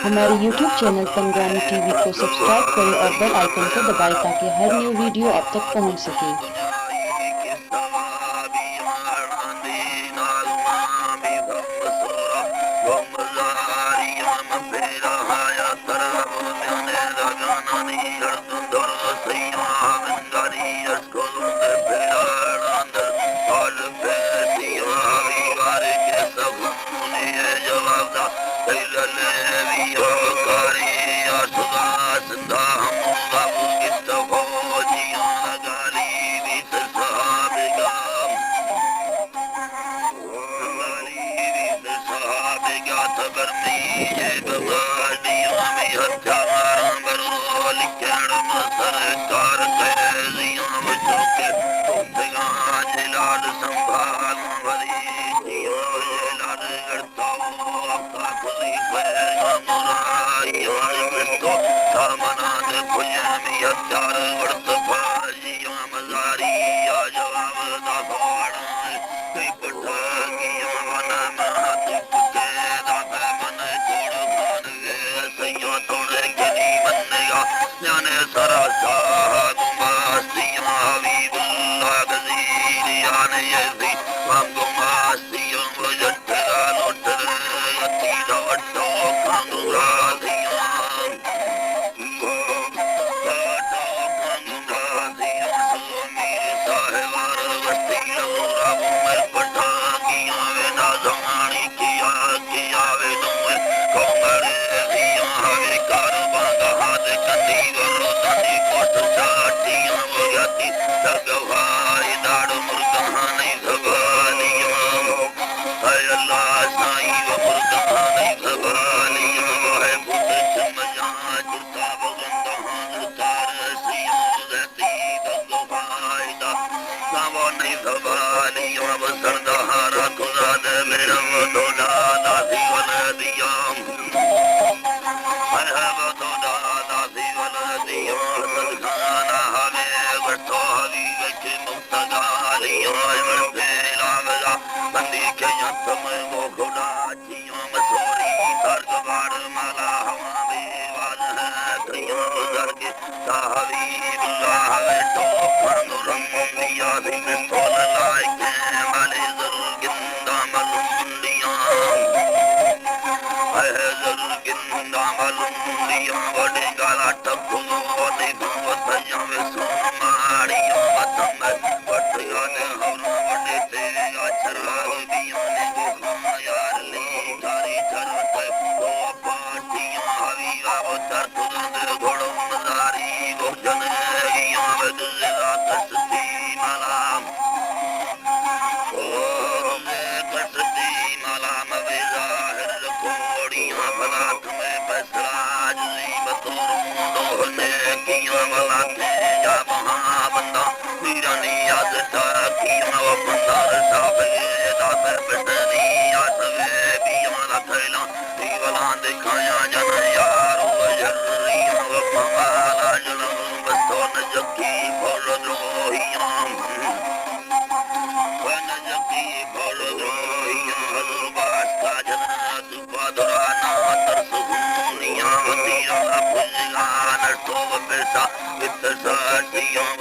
हमारे YouTube channel पंगरानी TV को subscribe करें और बेल आइकन को दबाएं ताकि हर न्यू वीडियो आप तक पहुंच सके।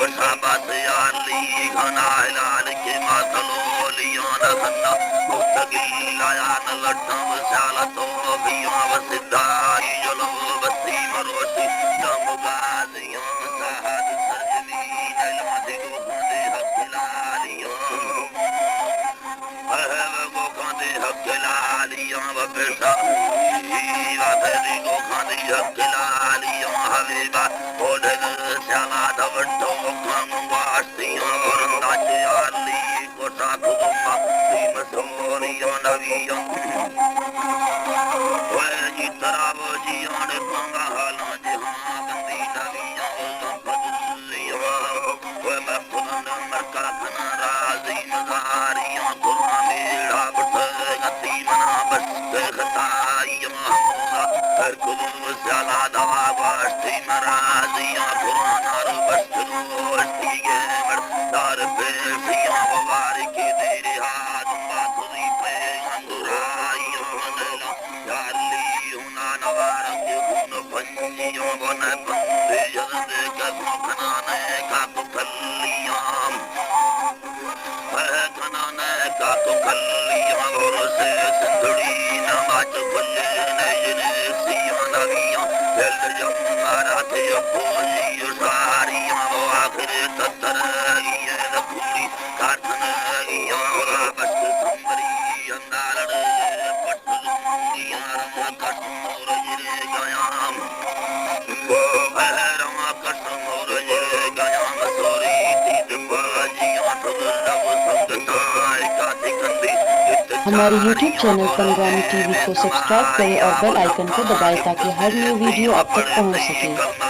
It's हमारे YouTube चैनल पंद्रामी टीवी को सब्सक्राइब करें और बेल आइकन को दबाएं ताकि हर न्यू वीडियो आप तक पहुंच सके।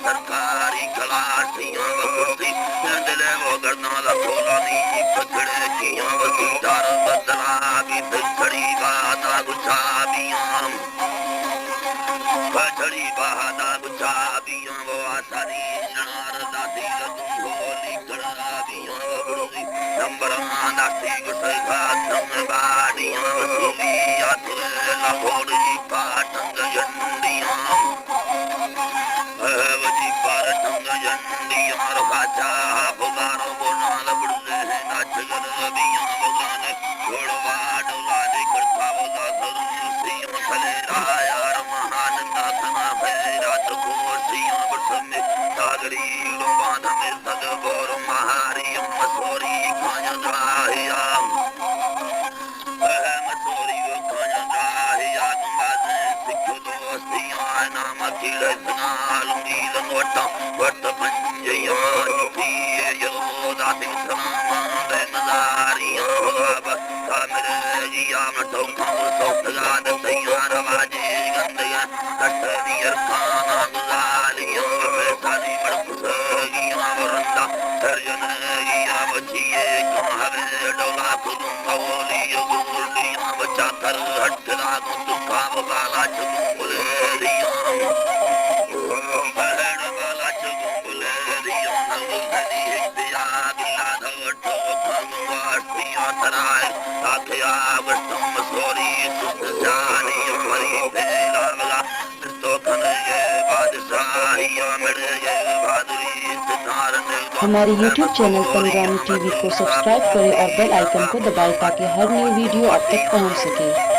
सरकारी कलासियां कुर्सी दिले वो गरनाला खोलानी पकड़े किया वसीदार बदला भी खड़ी बात गुच्छाबियां बछड़ी बहादा गुच्छाबियां वो आसानी नार दादी लगूं होली कड़ाबियां बड़ोई नंबर दादी गुस्से खातम बाड़ियां वसूली आतुरे लाहौर जी पाटंग जंडियां वजी पार टंग जंडियां रखाचा बुगारो बोनाल बुड़ले नाच गरबियां बगाने घोड़वा डोला दे करता बोला सरुसियां खले राया महान नाथना फेरा तो कोसियां बरसमे सागरी लोबान में सद बोर महारियां मसोरी खाया राया मसोरी खाया राया बाजे सिखो दोस्तियां नाम किले नालुंगी लंगोटा वट पंजियां चुपिए योदा सिंह सलामा दे नजारियां होब कामरे जिया मटो खाओ सोफला दे तैयार बाजे गंदिया कटनियर खाना गुजारियां सारी मड़कुसगियां वरंदा सरजन जिया बचिए कहवे डोला कुदुं ओली गुलियां बचा कर हटला तो काम वाला चुगले रियां हमारे YouTube चैनल पंगानी टीवी को सब्सक्राइब करें और बेल आइकन को दबाएं ताकि हर न्यू वीडियो आप तक पहुंच सके।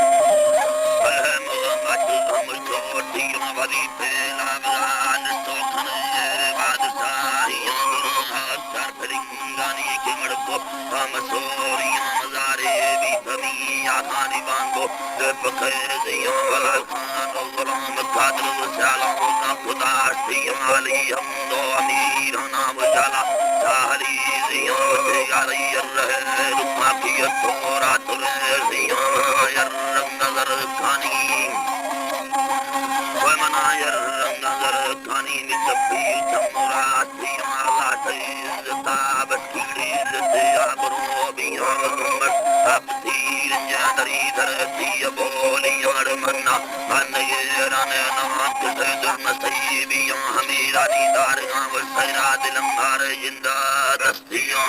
हमेरा दीदार दिलम जिंदा दस्तियां